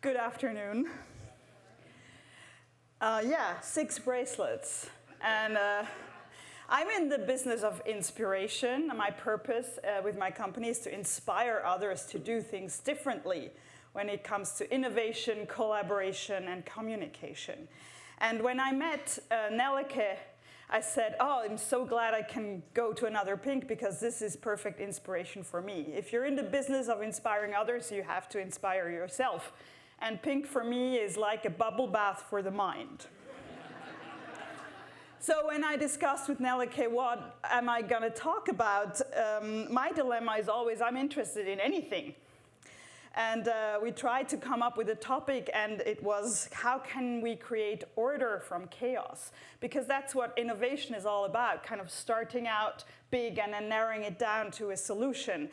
Good afternoon. Yeah, 6 bracelets. And I'm in the business of inspiration. My purpose with my company is to inspire others to do things differently when it comes to innovation, collaboration, and communication. And when I met Nelke, I said, oh, I'm so glad I can go to another PINC because this is perfect inspiration for me. If you're in the business of inspiring others, you have to inspire yourself. And PINC for me is like a bubble bath for the mind. So when I discussed with Nelke, what am I going to talk about, my dilemma is always I'm interested in anything. And we tried to come up with a topic, and it was how can we create order from chaos? Because that's what innovation is all about, kind of starting out big and then narrowing it down to a solution.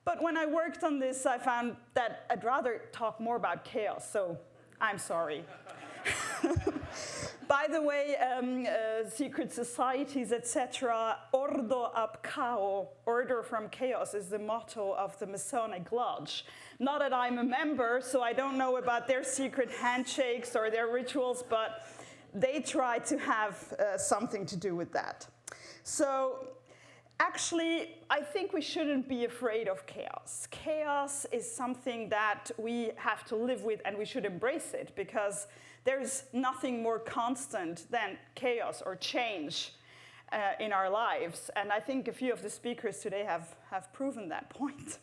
But when I worked on this, I found that I'd rather talk more about chaos, so I'm sorry. By the way, secret societies, etc., ordo ab chaos, order from chaos, is the motto of the Masonic Lodge. Not that I'm a member, so I don't know about their secret handshakes or their rituals, but they try to have something to do with that. So actually, I think we shouldn't be afraid of chaos. Chaos is something that we have to live with, and we should embrace it, because there's nothing more constant than chaos or change in our lives. And I think a few of the speakers today have proven that point.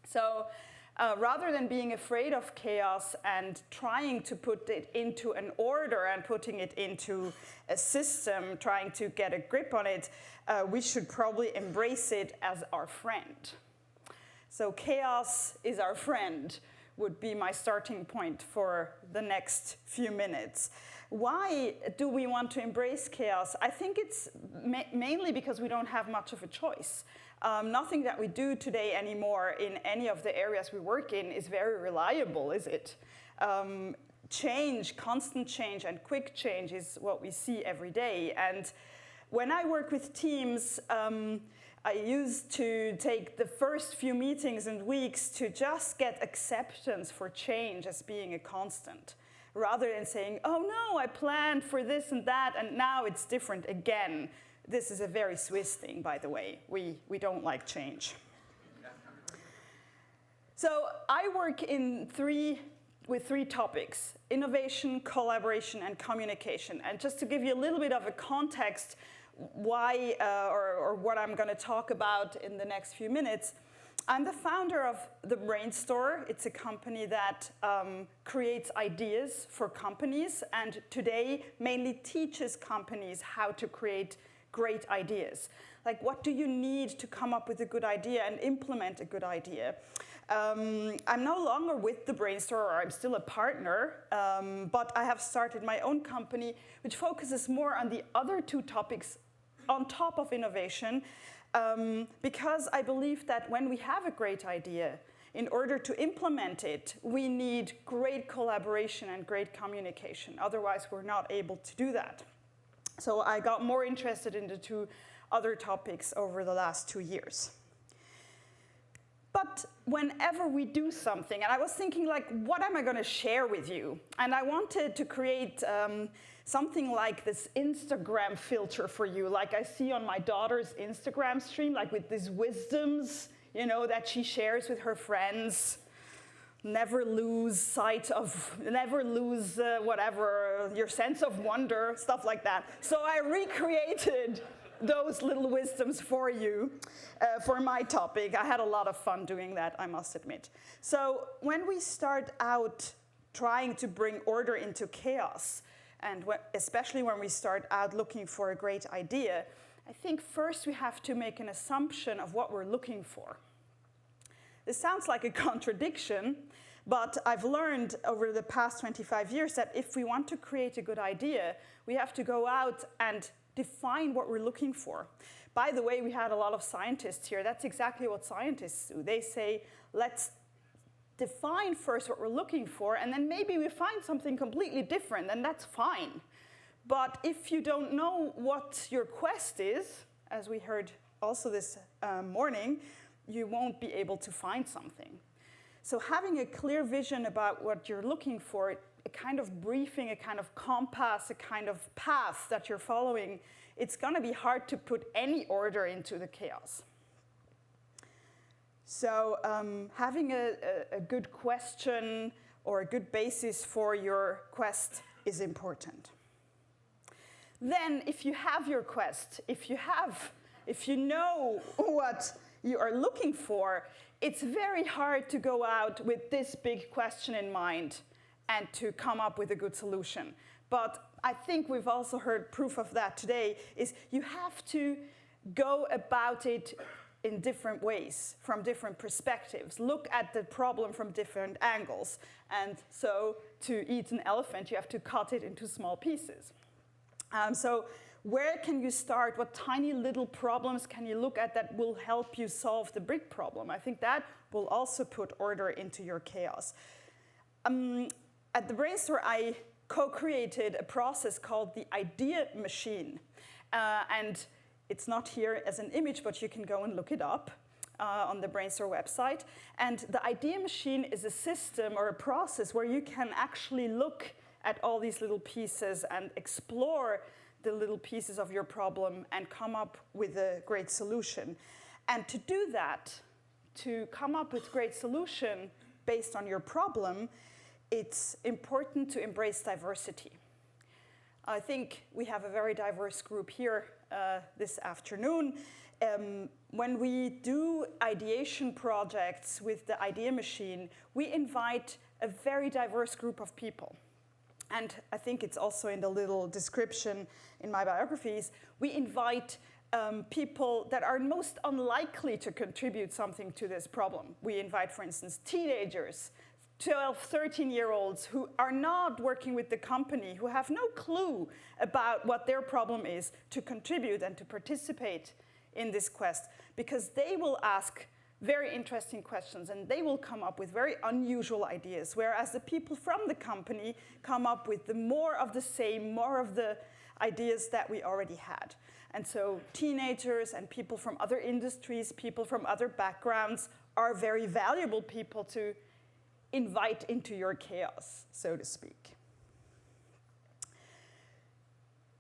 So rather than being afraid of chaos and trying to put it into an order and putting it into a system, trying to get a grip on it, we should probably embrace it as our friend. So chaos is our friend would be my starting point for the next few minutes. Why do we want to embrace chaos? I think it's mainly because we don't have much of a choice. Nothing that we do today anymore in any of the areas we work in is very reliable, is it? Change, constant change, and quick change is what we see every day. And when I work with teams, I used to take the first few meetings and weeks to just get acceptance for change as being a constant, rather than saying, oh no, I planned for this and that, and now it's different again. This is a very Swiss thing, by the way. We don't like change. So I work with three topics: innovation, collaboration, and communication. And just to give you a little bit of a context, why or what I'm going to talk about in the next few minutes, I'm the founder of The Brain Store. It's a company that creates ideas for companies, and today mainly teaches companies how to create great ideas. Like, what do you need to come up with a good idea and implement a good idea? I'm no longer with The Brain Store, or I'm still a partner, but I have started my own company, which focuses more on the other two topics on top of innovation, because I believe that when we have a great idea, in order to implement it, we need great collaboration and great communication. Otherwise, we're not able to do that. So I got more interested in the two other topics over the last 2 years. But whenever we do something, and I was thinking, like, what am I going to share with you? And I wanted to create something like this Instagram filter for you, like I see on my daughter's Instagram stream, like with these wisdoms, you know, that she shares with her friends. Never lose sight of, never lose whatever, your sense of wonder, stuff like that. So I recreated those little wisdoms for you, for my topic. I had a lot of fun doing that, I must admit. So when we start out trying to bring order into chaos, and especially when we start out looking for a great idea, I think first we have to make an assumption of what we're looking for. This sounds like a contradiction, but I've learned over the past 25 years that if we want to create a good idea, we have to go out and define what we're looking for. By the way, we had a lot of scientists here. That's exactly what scientists do. They say, let's define first what we're looking for, and then maybe we find something completely different, and that's fine. But if you don't know what your quest is, as we heard also this morning, you won't be able to find something. So having a clear vision about what you're looking for, a kind of briefing, a kind of compass, a kind of path that you're following, it's going to be hard to put any order into the chaos. So having a good question or a good basis for your quest is important. Then if you have your quest, if you know what you are looking for, it's very hard to go out with this big question in mind and to come up with a good solution. But I think we've also heard proof of that today, is you have to go about it in different ways, from different perspectives. Look at the problem from different angles. And so to eat an elephant, you have to cut it into small pieces. So where can you start? What tiny little problems can you look at that will help you solve the big problem? I think that will also put order into your chaos. At the Brainstorm, I co-created a process called the idea machine. And it's not here as an image, but you can go and look it up on the Brainstorm website. And the idea machine is a system or a process where you can actually look at all these little pieces and explore the little pieces of your problem and come up with a great solution. And to do that, to come up with a great solution based on your problem, it's important to embrace diversity. I think we have a very diverse group here this afternoon. When we do ideation projects with the idea machine, we invite a very diverse group of people. And I think it's also in the little description in my biographies, we invite people that are most unlikely to contribute something to this problem. We invite, for instance, teenagers, 12, 13-year-olds who are not working with the company, who have no clue about what their problem is, to contribute and to participate in this quest, because they will ask very interesting questions and they will come up with very unusual ideas, whereas the people from the company come up with more of the same, more of the ideas that we already had. And so teenagers and people from other industries, people from other backgrounds are very valuable people to invite into your chaos, so to speak.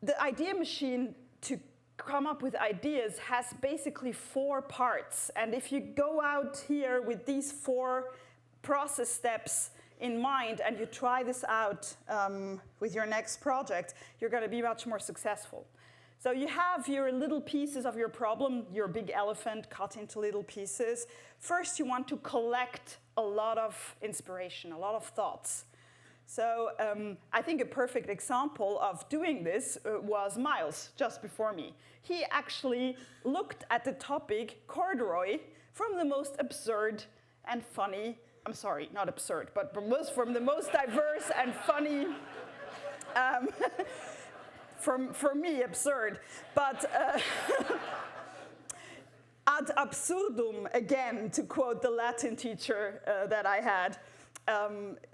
The idea machine to come up with ideas has basically 4 parts. And if you go out here with these 4 process steps in mind and you try this out with your next project, you're going to be much more successful. So you have your little pieces of your problem, your big elephant cut into little pieces. First, you want to collect a lot of inspiration, a lot of thoughts. So I think a perfect example of doing this was Miles, just before me. He actually looked at the topic corduroy from the most absurd and funny, I'm sorry, not absurd, but from the most diverse and funny, for me, absurd. But ad absurdum, again, to quote the Latin teacher that I had,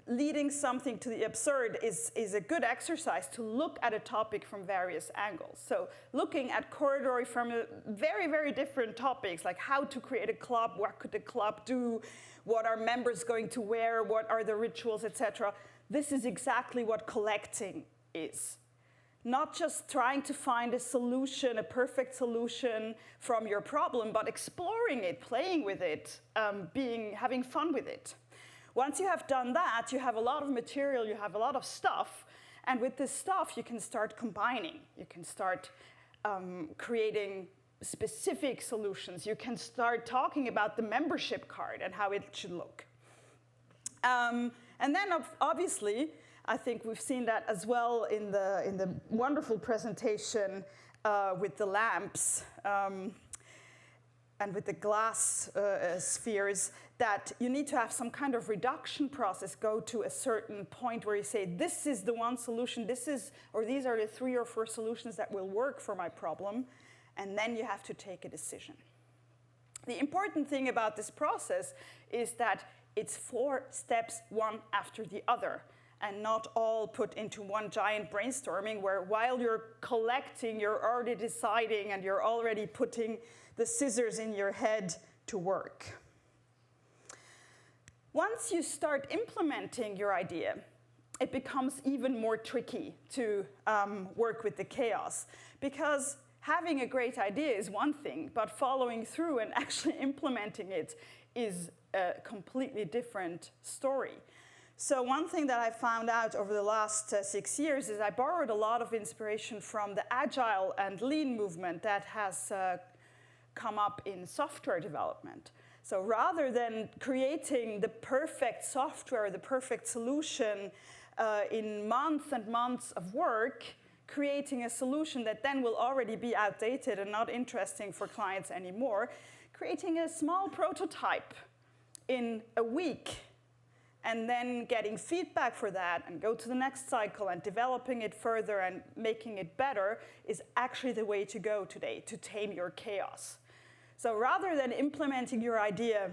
leading something to the absurd is a good exercise to look at a topic from various angles. So looking at corduroy from very, very different topics, like how to create a club, what could the club do, what are members going to wear, what are the rituals, etc. This is exactly what collecting is. Not just trying to find a solution, a perfect solution from your problem, but exploring it, playing with it, having fun with it. Once you have done that, you have a lot of material, you have a lot of stuff, and with this stuff, you can start combining. You can start creating specific solutions. You can start talking about the membership card and how it should look. And then, obviously, I think we've seen that as well in the wonderful presentation with the lamps and with the glass spheres, that you need to have some kind of reduction process, go to a certain point where you say, this is the one solution, or these are the 3 or 4 solutions that will work for my problem, and then you have to take a decision. The important thing about this process is that it's 4 steps, one after the other, and not all put into one giant brainstorming where while you're collecting, you're already deciding and you're already putting the scissors in your head to work. Once you start implementing your idea, it becomes even more tricky to work with the chaos, because having a great idea is one thing, but following through and actually implementing it is a completely different story. So one thing that I found out over the last 6 years is I borrowed a lot of inspiration from the Agile and Lean movement that has come up in software development. So rather than creating the perfect software, the perfect solution in months and months of work, creating a solution that then will already be outdated and not interesting for clients anymore, creating a small prototype in a week, and then getting feedback for that and go to the next cycle and developing it further and making it better is actually the way to go today to tame your chaos. So rather than implementing your idea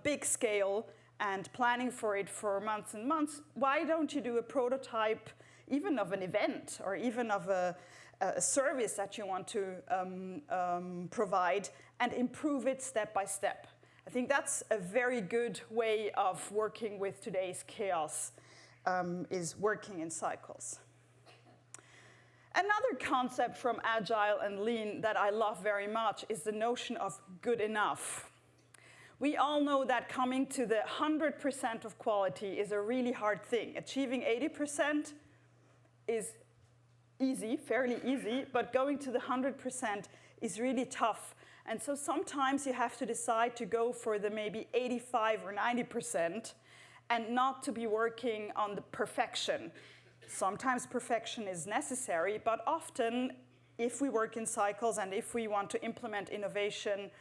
big scale and planning for it for months and months, why don't you do a prototype even of an event or even of a service that you want to provide and improve it step by step? I think that's a very good way of working with today's chaos, is working in cycles. Another concept from Agile and Lean that I love very much is the notion of good enough. We all know that coming to the 100% of quality is a really hard thing. Achieving 80% is easy, fairly easy, but going to the 100% is really tough. And so sometimes you have to decide to go for the maybe 85 or 90% and not to be working on the perfection. Sometimes perfection is necessary, but often if we work in cycles and if we want to implement innovation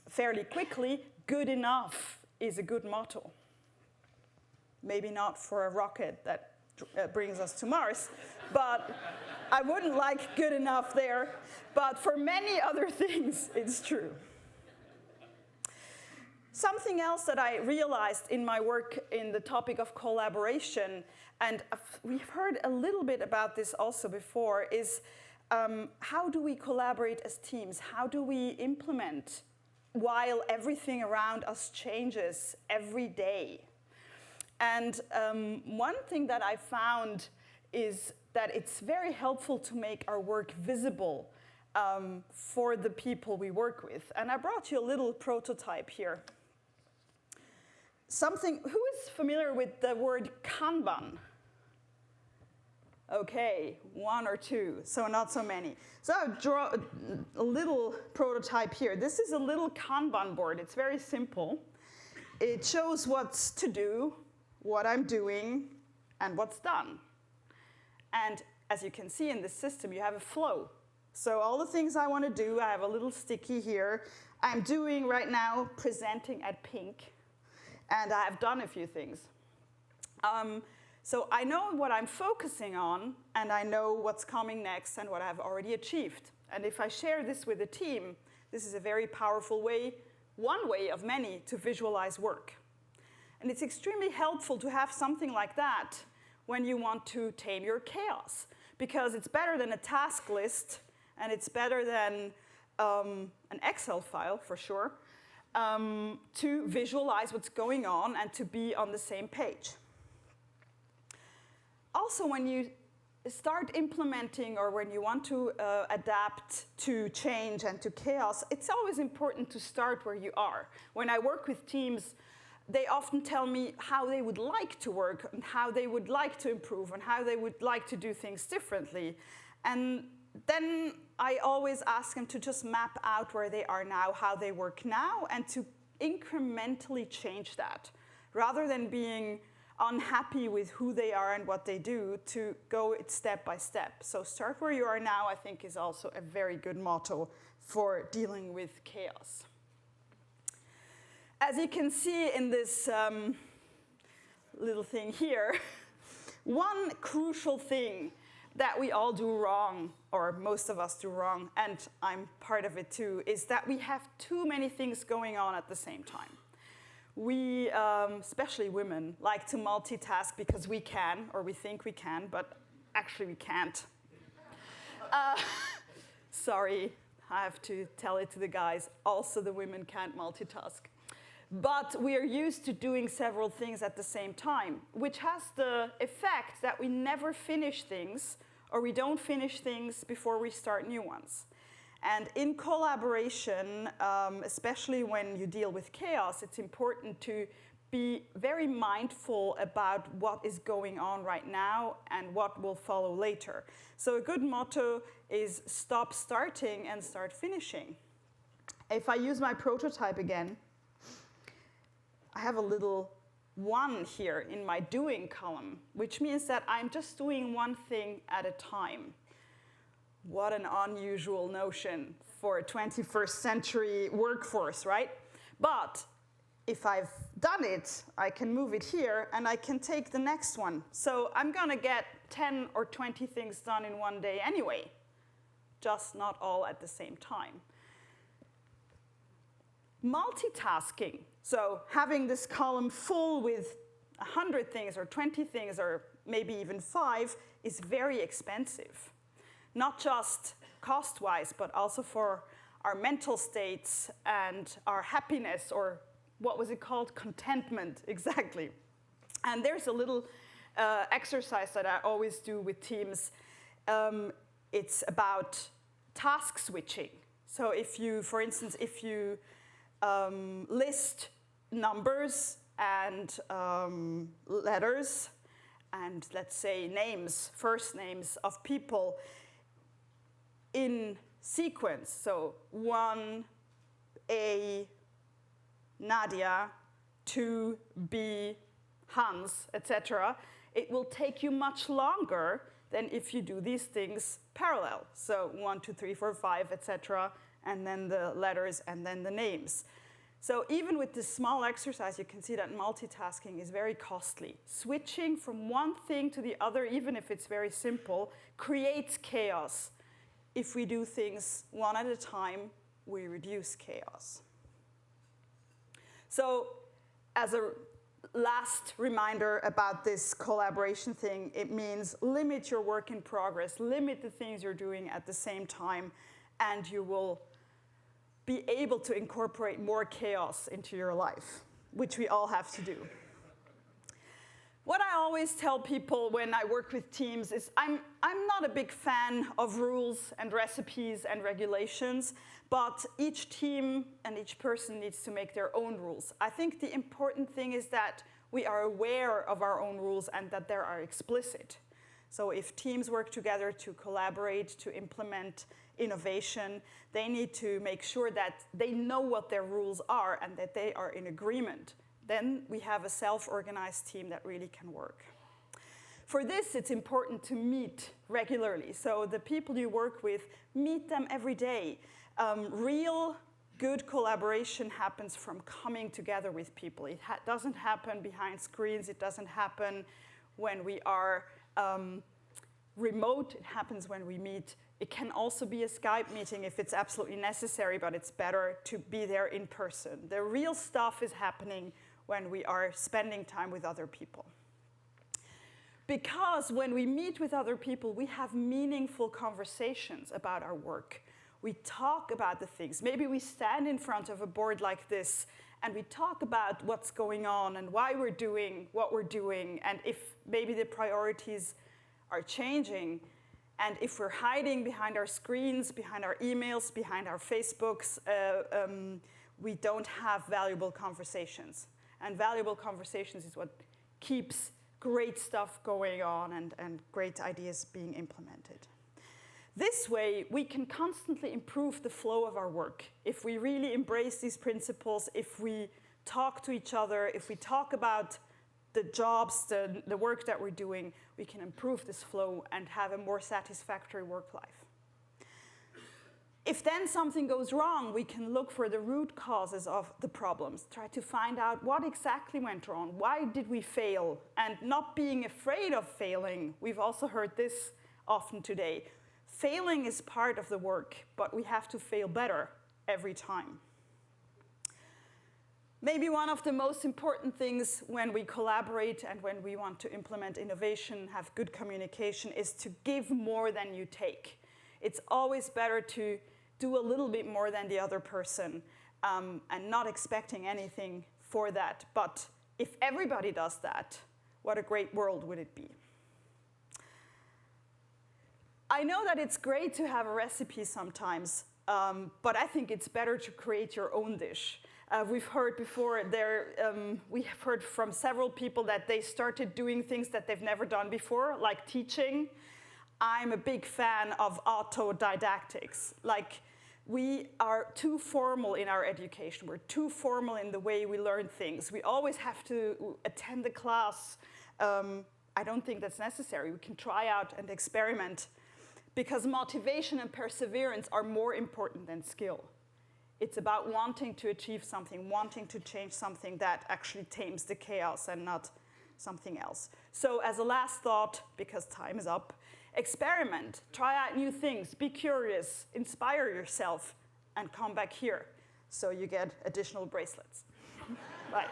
fairly quickly, good enough is a good motto. Maybe not for a rocket that brings us to Mars, but I wouldn't like good enough there. But for many other things, it's true. Something else that I realized in my work in the topic of collaboration, and we've heard a little bit about this also before, is how do we collaborate as teams? How do we implement while everything around us changes every day? And one thing that I found is that it's very helpful to make our work visible for the people we work with. And I brought you a little prototype here. Who is familiar with the word Kanban? Okay, one or two, so not so many. So I'll draw a little prototype here. This is a little Kanban board. It's very simple. It shows what's to do, what I'm doing, and what's done. And as you can see in this system, you have a flow. So all the things I want to do, I have a little sticky here. I'm doing right now presenting at PINC, and I have done a few things. So I know what I'm focusing on, and I know what's coming next and what I've already achieved. And if I share this with a team, this is a very powerful way, one way of many, to visualize work. And it's extremely helpful to have something like that when you want to tame your chaos, because it's better than a task list, and it's better than an Excel file, for sure, to visualize what's going on and to be on the same page. Also, when you start implementing or when you want to adapt to change and to chaos, it's always important to start where you are. When I work with teams, they often tell me how they would like to work and how they would like to improve and how they would like to do things differently. And then I always ask them to just map out where they are now, how they work now, and to incrementally change that. Rather than being unhappy with who they are and what they do, to go step by step. So start where you are now, I think, is also a very good motto for dealing with chaos. As you can see in this little thing here, one crucial thing that we all do wrong, or most of us do wrong, and I'm part of it too, is that we have too many things going on at the same time. We, especially women, like to multitask because we can, or we think we can, but actually we can't. Sorry, I have to tell it to the guys. Also, the women can't multitask. But we are used to doing several things at the same time, which has the effect that we never finish things, or we don't finish things before we start new ones. And in collaboration, especially when you deal with chaos, it's important to be very mindful about what is going on right now and what will follow later. So a good motto is stop starting and start finishing. If I use my prototype again, I have a little 1 here in my doing column, which means that I'm just doing one thing at a time. What an unusual notion for a 21st century workforce, right? But if I've done it, I can move it here and I can take the next one. So I'm gonna get 10 or 20 things done in one day anyway, just not all at the same time. Multitasking, so having this column full with 100 things or 20 things or maybe even 5 is very expensive. Not just cost-wise, but also for our mental states and our happiness, or what was it called? Contentment, exactly. And there's a little exercise that I always do with teams. It's about task switching. So if you, for instance, if you list numbers and letters and let's say names, first names of people in sequence, so 1, A, Nadja, 2, B, Hans, etc., it will take you much longer than if you do these things parallel. So 1, 2, 3, 4, 5, etc., and then the letters and then the names. So even with this small exercise, you can see that multitasking is very costly. Switching from one thing to the other, even if it's very simple, creates chaos. If we do things one at a time, we reduce chaos. So as a last reminder about this collaboration thing, it means limit your work in progress, limit the things you're doing at the same time, and you will be able to incorporate more chaos into your life, which we all have to do. What I always tell people when I work with teams is I'm not a big fan of rules and recipes and regulations, but each team and each person needs to make their own rules. I think the important thing is that we are aware of our own rules and that they are explicit. So if teams work together to collaborate, to implement innovation, they need to make sure that they know what their rules are and that they are in agreement. Then we have a self-organized team that really can work. For this, it's important to meet regularly. So the people you work with, meet them every day. Real good collaboration happens from coming together with people. It doesn't happen behind screens. It doesn't happen when we are remote. It happens when we meet. It can also be a Skype meeting if it's absolutely necessary, but it's better to be there in person. The real stuff is happening when we are spending time with other people. Because when we meet with other people, we have meaningful conversations about our work. We talk about the things. Maybe we stand in front of a board like this and we talk about what's going on and why we're doing what we're doing, and if maybe the priorities are changing, and if we're hiding behind our screens, behind our emails, behind our Facebooks, we don't have valuable conversations. And valuable conversations is what keeps great stuff going on and great ideas being implemented. This way, we can constantly improve the flow of our work. If we really embrace these principles, if we talk to each other, if we talk about the jobs, the work that we're doing, we can improve this flow and have a more satisfactory work life. If then something goes wrong, we can look for the root causes of the problems, try to find out what exactly went wrong, why did we fail, and not being afraid of failing. We've also heard this often today. Failing is part of the work, but we have to fail better every time. Maybe one of the most important things when we collaborate and when we want to implement innovation, have good communication, is to give more than you take. It's always better to do a little bit more than the other person and not expecting anything for that. But if everybody does that, what a great world would it be? I know that it's great to have a recipe sometimes, but I think it's better to create your own dish. We've heard before, we have heard from several people that they started doing things that they've never done before, like teaching. I'm a big fan of autodidactics. Like, we are too formal in our education. We're too formal in the way we learn things. We always have to attend the class. I don't think that's necessary. We can try out and experiment, because motivation and perseverance are more important than skill. It's about wanting to achieve something, wanting to change something that actually tames the chaos and not something else. So as a last thought, because time is up, experiment, try out new things, be curious, inspire yourself, and come back here so you get additional bracelets. Bye.